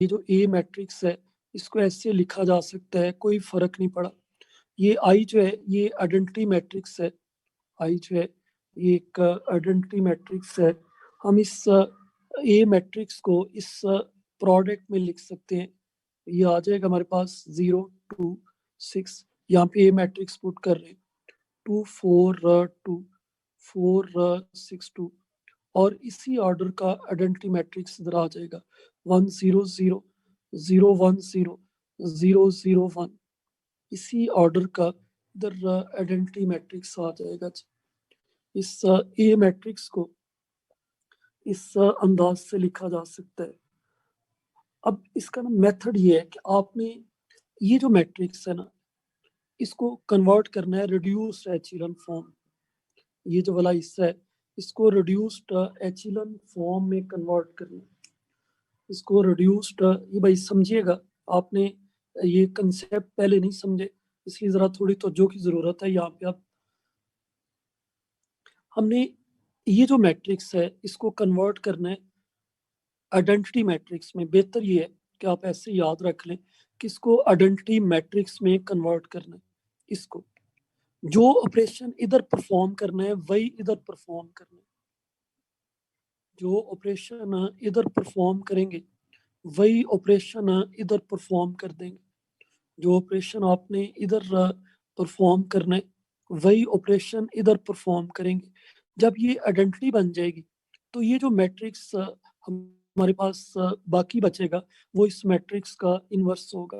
ये जो ए मैट्रिक्स है इसको ऐसे लिखा जा सकता है, कोई फर्क नहीं पड़ा। ये आई जो है ये आइडेंटिटी मैट्रिक्स है, आई जो है ये एक आइडेंटिटी मैट्रिक्स है। हम इस ए मैट्रिक्स को इस प्रोडक्ट में लिख सकते हैं। ये आ जाएगा हमारे पास 0 2 6, यहाँ पे ए मैट्रिक्स पुट कर रहे हैं 2 4 2 4 6 2, और इसी ऑर्डर का आइडेंटिटी मैट्रिक्स इधर आ जाएगा 1 0 0 0 1 0 0 0 1। इसी ऑर्डर का इधर आइडेंटिटी मैट्रिक्स आ जाएगा। इस ए मैट्रिक्स को इस अंदाज से लिखा जा सकता है। अब इसका ना मेथड ये है कि आपने ये जो मैट्रिक्स है ना इसको कन्वर्ट करना है रिड्यूस्ड एचिलन फॉर्म। ये जो वाला हिस्सा है इसको रिड्यूस्ड एचिलन फॉर्म में कन्वर्ट करना है। इसको रिड्यूस्ड, ये भाई समझिएगा, आपने ये कंसेप्ट पहले नहीं समझे इसलिए जरा थोड़ी तवज्जो की जरूरत है यहाँ पे। अब हमने ये जो मैट्रिक्स है इसको कन्वर्ट करना है आइडेंटिटी मैट्रिक्स में। बेहतर ये है कि आप ऐसे याद रख लें कि इसको आइडेंटिटी मैट्रिक्स में कन्वर्ट करना है। इसको जो ऑपरेशन इधर परफॉर्म करना है वही इधर परफॉर्म करना है। जो ऑपरेशन इधर परफॉर्म करेंगे वही ऑपरेशन इधर परफॉर्म कर देंगे। जो ऑपरेशन आपने इधर परफॉर्म करना है वही ऑपरेशन इधर परफॉर्म करेंगे। जब ये आइडेंटिटी बन जाएगी तो ये जो मैट्रिक्स हमारे पास बाकी बचेगा वो इस मैट्रिक्स का इन्वर्स होगा।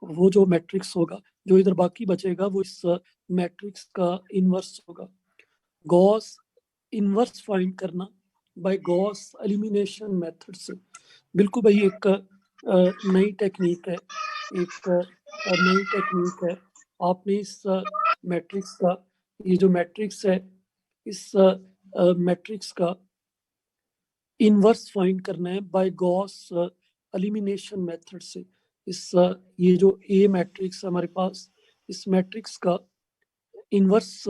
वो जो मैट्रिक्स होगा जो इधर बाकी बचेगा वो इस मैट्रिक्स का इन्वर्स होगा। गॉस इन्वर्स फाइंड करना बाय गॉस एलिमिनेशन मेथड से, बिल्कुल भाई एक नई टेक्निक है, एक नई टेक्निक है। आपने इस मैट्रिक्स का, ये जो मैट्रिक्स है इस मैट्रिक्स का इन्वर्स फाइंड करना है बाय गॉस एलिमिनेशन मेथड से। इस ये जो ए मैट्रिक्स हमारे पास, इस मैट्रिक्स का इन्वर्स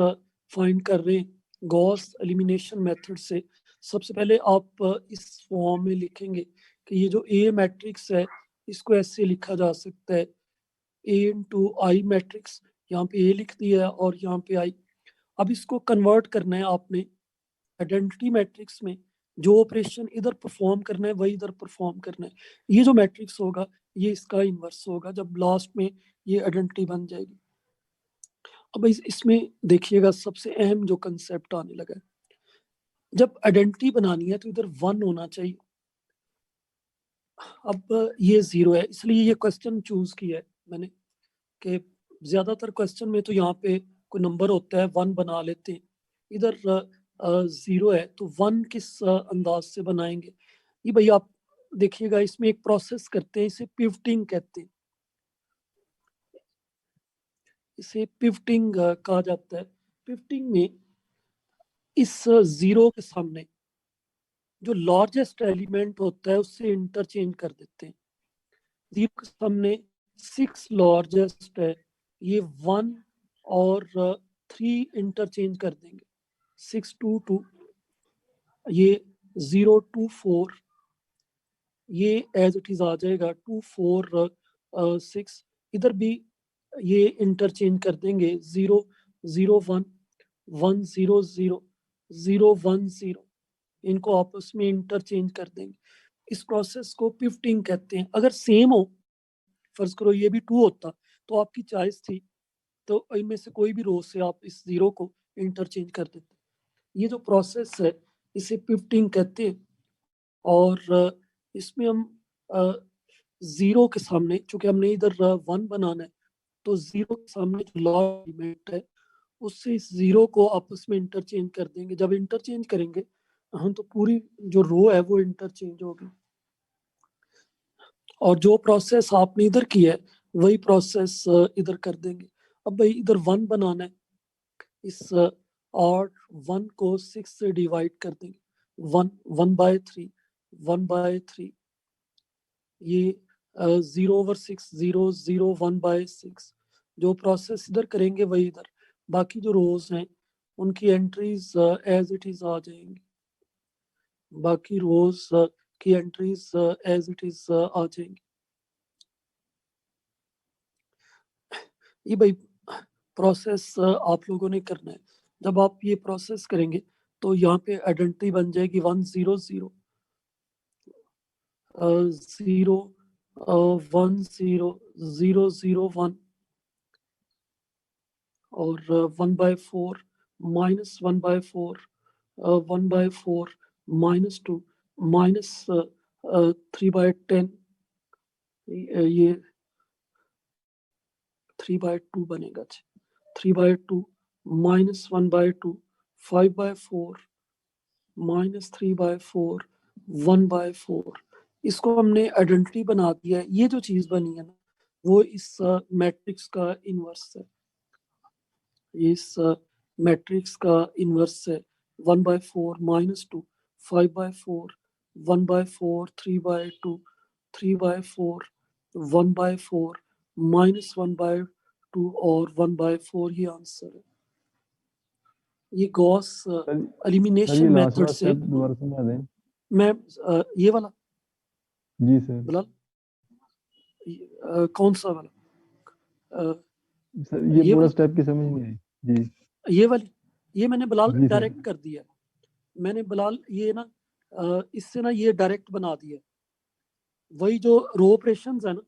फाइंड कर रहे हैं गॉस एलिमिनेशन मेथड से। सबसे पहले आप इस फॉर्म में लिखेंगे कि ये जो ए मैट्रिक्स है इसको ऐसे लिखा जा सकता है ए इंटू आई मैट्रिक्स। यहाँ पे ए लिख दिया है और यहाँ पे आई। अब इसको कन्वर्ट करना है आपने आइडेंटिटी मैट्रिक्स में। जो ऑपरेशन इधर परफॉर्म करना है वही इधर परफॉर्म करना है। ये जो मैट्रिक्स होगा ये इसका इन्वर्स होगा जब लास्ट में ये आइडेंटिटी बन जाएगी। अब इसमें देखिएगा सबसे अहम जो कंसेप्ट आने लगा है, जब आइडेंटिटी बनानी है तो इधर 1 होना चाहिए। अब ये 0 है इसलिए ये क्वेश्चन चूज किया है मैंने कि ज्यादातर क्वेश्चन में तो यहाँ पे कोई नंबर होता है 1 बना लेते हैं, इधर 0 है तो 1 किस अंदाज से बनाएंगे। ये भाई आप देखिएगा इसमें एक प्रोसेस करते हैं, इसे पिवटिंग कहते हैं। इसे पिवटिंग कहा जाता है। पिवटिंग में इस 0 के सामने जो लार्जेस्ट एलिमेंट होता है उससे इंटरचेंज कर देते हैं। 0 के सामने 6 लार्जेस्ट है, ये 1 और 3 इंटरचेंज कर देंगे। 6 2 2, ये 0 2 4, ये एज इट इज आ जाएगा 2 4 6। इधर भी ये इंटरचेंज कर देंगे 0 0 1 1 0 0 0 1 0, इनको आपस में इंटरचेंज कर देंगे। इस प्रोसेस को पिवटिंग कहते हैं। अगर सेम हो, फर्ज करो ये भी 2 होता तो आपकी चॉइस थी, तो इनमें से कोई भी रो से आप इस 0 को इंटरचेंज कर देते। ये जो प्रोसेस है इसे पिवटिंग कहते हैं। और इसमें हम 0 के सामने, चूंकि हमने इधर 1 बनाना है, तो 0 के सामने जो लॉर्ड एलिमेंट है उससे इस 0 को आपस में इंटरचेंज कर देंगे। जब इंटरचेंज करेंगे हम तो पूरी जो रो है वो इंटरचेंज होगी। और जो प्रोसेस आपने इधर किया है वही प्रोसेस इधर कर देंगे। अब भाई इधर 1 बनाना है, इस और 1 को 6 से डिवाइड कर देंगे। 1 1/3 1/3, ये 0/6 0 0 1/6। जो प्रोसेस इधर करेंगे वही इधर, बाकी जो रोज हैं उनकी एंट्रीज एज इट इज आ जाएंगी। बाकी रोज की एंट्रीज एज इट इज आ जाएंगी। ये भाई प्रोसेस आप लोगों ने करना है। जब आप ये प्रोसेस करेंगे तो यहाँ पे आइडेंटिटी बन जाएगी 100 0 0 1 0 0 0 1 और 1/4 -1/4 1/4 -2 -3/10 ये 3/2 बनेगा। 3/2 -1/2 5/4 -3/4 1/4 इसको हमने आइडेंटिटी बना दिया है। ये जो चीज बनी है ना वो इस मैट्रिक्स का इनवर्स है। इस मैट्रिक्स का इनवर्स है 1/4 -2 5/4 1/4 3/2 3/4 1/4 -1/2 और 1/4 ये आंसर है। ये गॉस सर एलिमिनेशन ये लास्ट मेथड वाला से स्टेप दोबारा समझा दें। मैं ये वाला जी सर। बिलाल कौन सा वाला सर ये ये पूरा वाला स्टेप की समझ नहीं आई। जी ये वाली ये मैंने बिलाल जी सर। डायरेक्ट कर दिया। मैंने बिलाल ये ना इससे ना ये डायरेक्ट बना दिया। वही जो रो ऑपरेशंस है ना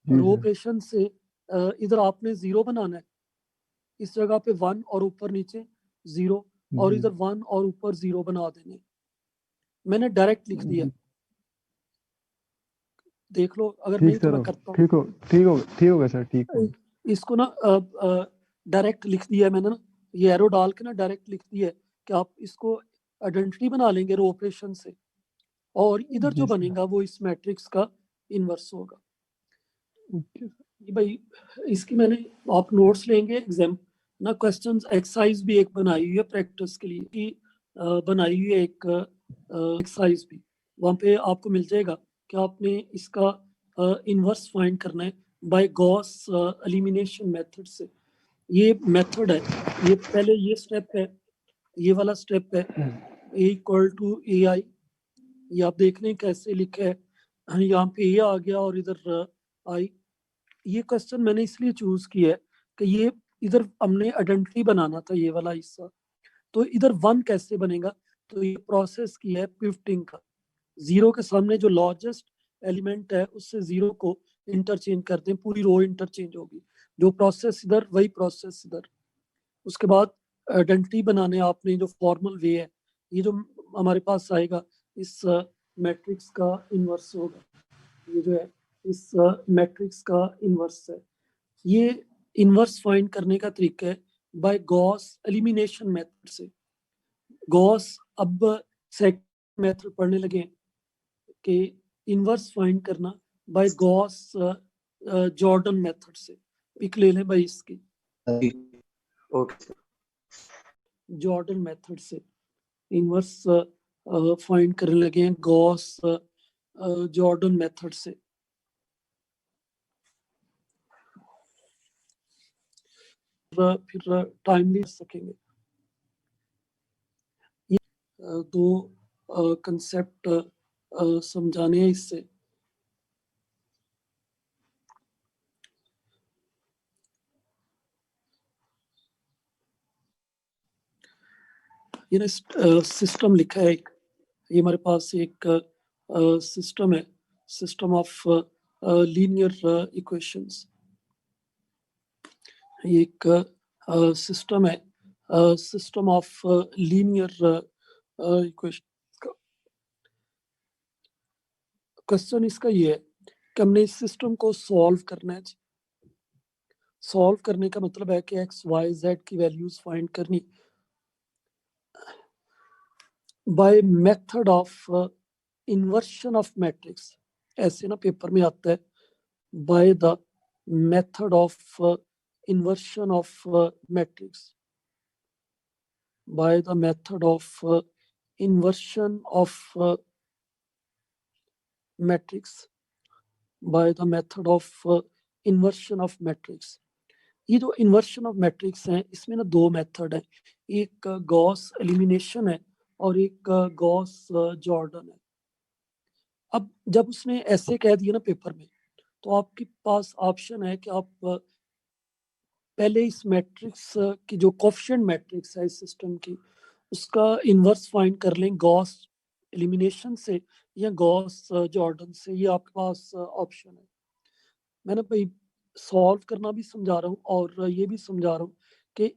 जी रो सर। ऑपरेशन से इधर आपने 0 बनाना है। इस जगह पे 1 और ऊपर नीचे 0 और जी इधर 1 और ऊपर 0 बना देने। मैंने डायरेक्ट लिख दिया। जी देख लो अगर ठीक नहीं तो सर मैं हो करता हूँ। ठीक हो गया सर। ठीक हो गया। इसको ना डायरेक्ट लिख दिया मैंने ना। ये एरो डाल के ना डायरेक्ट लिख दिया है कि आप इसको आइडेंटिटी बना लेंगे रो ऑपरेशन से और इधर जी जो सर। बनेगा वो इस मैट्रिक्स का इनवर्स होगा। ओके ये भाई इसकी मैंने आप नोट्स लेंगे एग्जाम ना क्वेश्चंस एक्सरसाइज भी एक बनाई हुई है प्रैक्टिस के लिए कि बनाई हुई है एक एक्सरसाइज भी वहाँ पे आपको मिल जाएगा कि आपने इसका इनवर्स फाइंड करना है बाय गॉस एलिमिनेशन मेथड से। ये मेथड है। ये पहले ये स्टेप है। ये वाला स्टेप है A = AI। ये आप देख लें कैसे लिखा है। यहाँ पे A आ गया और इधर आई। ये क्वेश्चन मैंने इसलिए चूज किया है कि ये इधर हमने आइडेंटिटी बनाना था ये वाला हिस्सा। तो इधर 1 कैसे बनेगा तो ये प्रोसेस की है पिवटिंग का। 0 के सामने जो लार्जेस्ट एलिमेंट है उससे 0 को इंटरचेंज कर दें पूरी रो इंटरचेंज होगी। जो प्रोसेस इधर वही प्रोसेस इधर। उसके बाद आइडेंटिटी बनाने आपने जो फॉर्मल वे है ये जो हमारे पास आएगा इस मैट्रिक्स का इनवर्स होगा। ये जो है इस मैट्रिक्स का इनवर्स है। ये इनवर्स फाइंड करने का तरीका है बाय गॉस एलिमिनेशन मेथड से। गॉस अब सेकंड मेथड पढ़ने लगे कि इनवर्स फाइंड करना बाय गॉस जॉर्डन मेथड से। पिक ले लें भाई इसकी ओके जॉर्डन मेथड से इनवर्स फाइंड करने लगे हैं गॉस जॉर्डन मेथड से। फिर टाइमली सकेंगे। ये दो कंसेप्ट समझाने हैं इससे। ये ना सिस्टम लिखा है एक। ये हमारे पास एक सिस्टम है सिस्टम ऑफ लीनियर इक्वेशंस। ये एक सिस्टम है system of linear equation. Question इसका ये है कि हमने इस सिस्टम को सॉल्व करना है। सॉल्व करने का मतलब है कि एक्स वाई जेड की वैल्यूज फाइंड करनी by method of inversion of matrix. ऐसे ना पेपर में आता है by the method of inversion of matrix by the method of inversion of matrix by the method of inversion of matrix. ये जो inversion of matrix है इसमें ना दो मेथड है। एक गॉस एलिमिनेशन है और एक गॉस जॉर्डन है। अब जब उसने ऐसे कह दिया ना पेपर में, तो आपके पास ऑप्शन है कि आप पहले इस मैट्रिक्स की जो कोफिशिएंट मैट्रिक्स है इस सिस्टम की, उसका इन्वर्स फाइंड कर लें गॉस एलिमिनेशन से या गॉस जॉर्डन से। ये आपके पास ऑप्शन है। मैंने भाई सॉल्व करना भी समझा रहा हूँ और ये भी समझा रहा हूँ कि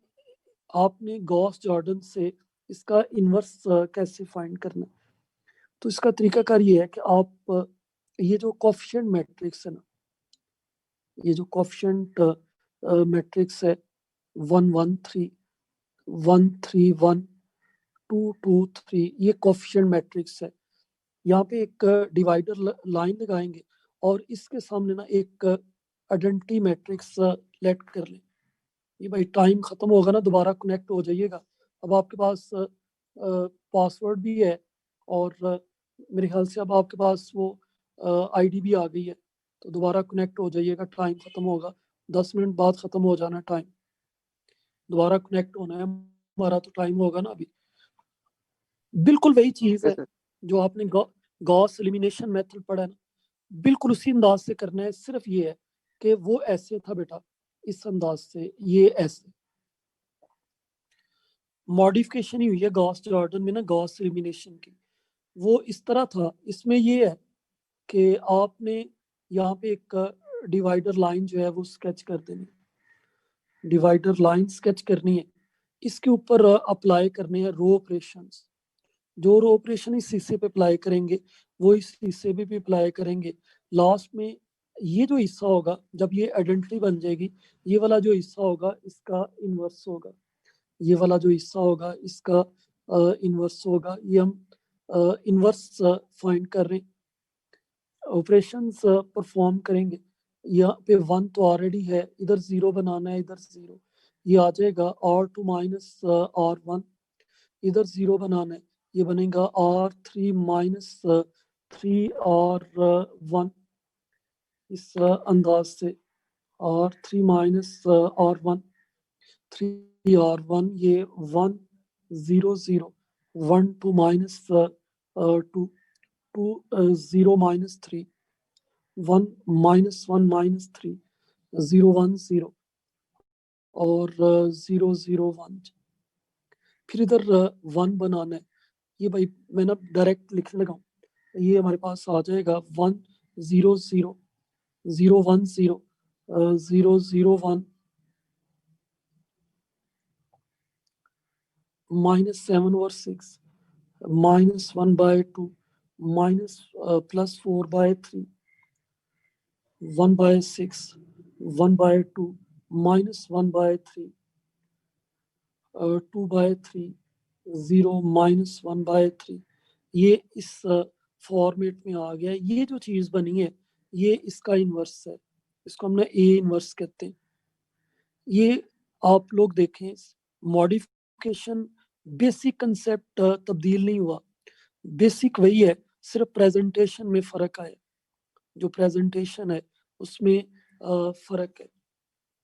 आपने गॉस जॉर्डन से इसका इन्वर्स कैसे फाइंड करना है। तो इसका तरीकाकार ये है कि आप ये जो कोफिशिएंट मैट्रिक्स है ना, ये जो कोफिशिएंट मैट्रिक्स है 1 1 3 1 3 1 2 2 3, ये कोफिशिएंट मैट्रिक्स है। यहाँ पे एक डिवाइडर लाइन लगाएंगे और इसके सामने ना एक आइडेंटिटी मैट्रिक्स लेट कर लें। ये भाई टाइम खत्म होगा ना, दोबारा कनेक्ट हो जाइएगा। अब आपके पास पासवर्ड भी है और मेरे ख्याल से अब आपके पास वो आईडी भी आ गई है। तो दोबारा कनेक्ट हो जाइएगा, टाइम खत्म होगा, 10 मिनट बाद खत्म हो जाना टाइम। दोबारा कनेक्ट होना है हमारा, तो टाइम होगा ना अभी। बिल्कुल वही चीज है सर। जो आपने गॉस एलिमिनेशन मेथड पढ़ा है ना, बिल्कुल उसी अंदाज से करना है। सिर्फ ये है कि वो ऐसे था बेटा, इस अंदाज से, ये ऐसे मॉडिफिकेशन ही हुई है गॉस जॉर्डन में ना गॉस एलिमिनेशन की। वो इस तरह था, इसमें ये है कि आपने यहाँ पे एक डिवाइडर लाइन जो है वो स्केच कर देनी, डिवाइडर लाइन स्केच करनी है। इसके ऊपर अप्लाई करने हैं रो ऑपरेशंस। जो रो ऑपरेशन इस हिस्से पे अप्लाई करेंगे वो इस हिस्से पे भी अप्लाई करेंगे। लास्ट में ये जो हिस्सा होगा, जब ये आइडेंटिटी बन जाएगी, ये वाला जो हिस्सा होगा इसका इन्वर्स होगा, ये वाला जो हिस्सा होगा इसका इन्वर्स होगा। ये हम इन्वर्स फाइंड कर रहे हैं, ऑपरेशंस परफॉर्म करेंगे। यहाँ पे 1 तो ऑलरेडी है, इधर 0 बनाना है, इधर 0, ये आ जाएगा R2 माइनस R1। इधर 0 बनाना है, ये बनेगा R3 माइनस 3R1। इस अंदाज से R3 माइनस R1, 3R1, ये 1 0 0 1 2 माइनस 2 2 0 माइनस 3 1 माइनस 1 माइनस 3 0 1 0 और 0 0 1। फिर इधर 1 बनाना है। ये भाई मैंने डायरेक्ट लिखने लगा हूँ, ये हमारे पास आ जाएगा 1 0 0 0 1 0 0 0 1 -7/6 -1/2 minus +4/3 1/6 1/2 -1/3 2/3 0 -1/3। ये इस फॉर्मेट में आ गया। ये जो चीज बनी है ये इसका इन्वर्स है, इसको हमने ए इन्वर्स कहते हैं। ये आप लोग देखें, मॉडिफिकेशन बेसिक कंसेप्ट तब्दील नहीं हुआ, बेसिक वही है, सिर्फ प्रेजेंटेशन में फर्क आया। जो प्रेजेंटेशन है उसमें फर्क है।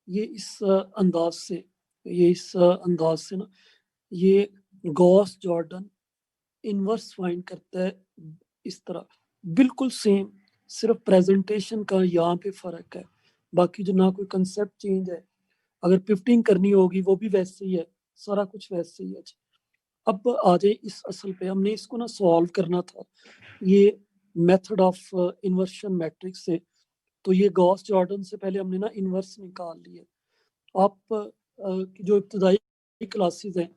ये इस अंदाज से, ये इस अंदाज से ना, ये गॉस जॉर्डन इन्वर्स फाइंड करता है इस तरह, बिल्कुल सेम, सिर्फ प्रेजेंटेशन का यहाँ पे फर्क है। बाकी जो ना कोई कंसेप्ट चेंज है, अगर पिफ्टिंग करनी होगी वो भी वैसे ही है, सारा कुछ वैसे ही है। अब आ जाए इस असल पे, हमने इसको ना सॉल्व करना था, ये मेथड ऑफ इन्वर्शन मैट्रिक्स से। तो ये गॉस जॉर्डन से पहले हमने ना इन्वर्स निकाल लिए। आप की जो इब्तदाई क्लासेस हैं,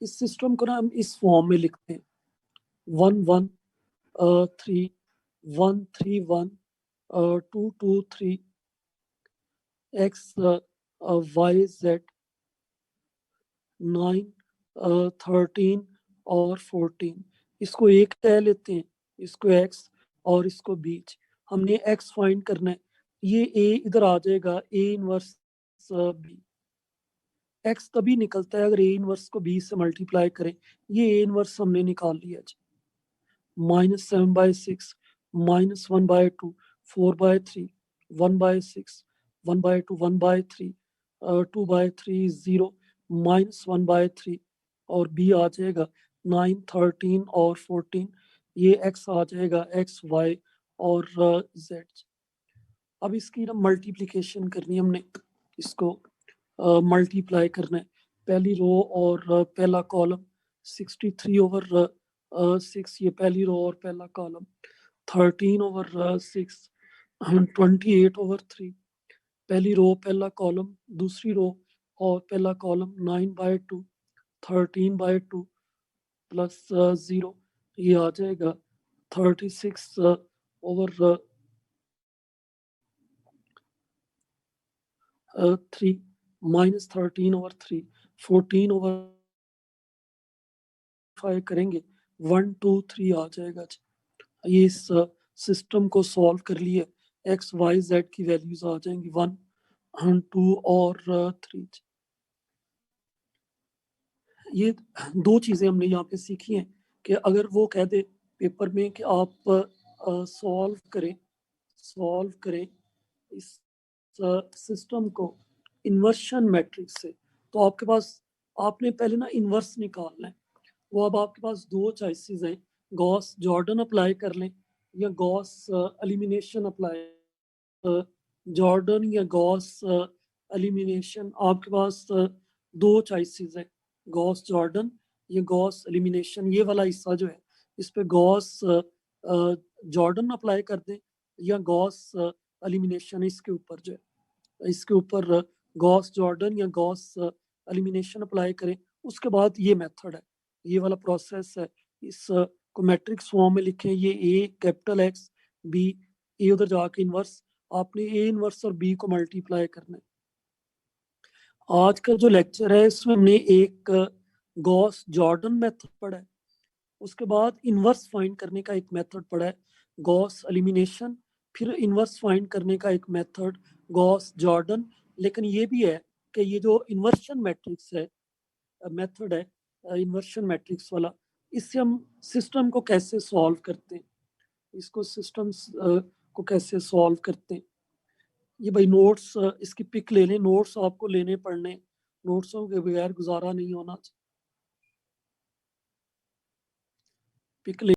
इस सिस्टम को ना हम इस फॉर्म में लिखते हैं 1 1 3 1 3 1 2 2 3 x y z 9 13 और 14। इसको एक कह लेते हैं, इसको x और इसको बीच। हमने x फाइंड करना है, ये a इधर आ जाएगा, a इनवर्स b। x तभी निकलता है अगर a इनवर्स को b से मल्टीप्लाई करें। ये a इनवर्स हमने निकाल लिया जी। -7/6 -1/2 4/3 1/6 1/2 1/3 2/3 0 -1/3 और b आ जाएगा 9 13 और 14। ये x आ जाएगा x y और जेड। अब इसकी ना मल्टीप्लिकेशन करनी है हमने, इसको मल्टीप्लाई करना है। पहली रो और पहला कॉलम 63/6, ये पहली रो और पहला कॉलम 13/6, 28/3। पहली रो पहला कॉलम, दूसरी रो और पहला कॉलम 9/2, 13/2 प्लस 0, ये आ जाएगा 36/3 माइनस 13/3, 14/5 करेंगे 1 2 3 आ जाएगा। ये इस सिस्टम को सॉल्व कर लिए, एक्स वाई जेड की वैल्यूज आ जाएंगी 1 2 और 3। ये दो चीजें हमने यहाँ पे सीखी हैं कि अगर वो कह दे पेपर में कि आप सॉल्व करें इस सिस्टम को इन्वर्शन मैट्रिक्स से, तो आपके पास आपने पहले ना इन्वर्स निकालना है। वो अब आपके पास दो चॉइसेस हैं, गॉस जॉर्डन अप्लाई कर लें या गॉस एलिमिनेशन अप्लाई। जॉर्डन या गॉस एलिमिनेशन, आपके पास दो चॉइसेस हैं, गॉस जॉर्डन या गॉस एलिमिनेशन। ये वाला हिस्सा जो है इस पे गॉस जॉर्डन अप्लाई कर दें या गॉस एलिमिनेशन इसके ऊपर जो है, इसके ऊपर गॉस जॉर्डन या गॉस एलिमिनेशन अप्लाई करें। उसके बाद ये मेथड है, ये वाला प्रोसेस है। इस को मैट्रिक्स फॉर्म में लिखें, ये ए कैपिटल एक्स बी, ए उधर जाके इनवर्स, आपने ए इनवर्स और बी को मल्टीप्लाई करना है। आज का जो लेक्चर है इसमें हमने एक गॉस जॉर्डन मेथड पढ़ा है, उसके बाद इनवर्स फाइंड करने का एक मेथड पढ़ा है गॉस एलिमिनेशन, फिर इनवर्स फाइंड करने का एक मेथड गॉस जॉर्डन। लेकिन ये भी है कि ये जो इन्वर्शन मैट्रिक्स है मेथड है, इन्वर्शन मैट्रिक्स वाला, इससे हम सिस्टम को कैसे सॉल्व करते हैं, इसको सिस्टम्स को कैसे सॉल्व करते हैं। ये भाई नोट्स इसकी पिक ले लें, नोट्स आपको लेने पड़ने, नोट्सों के बगैर गुजारा नहीं होना। पिक ले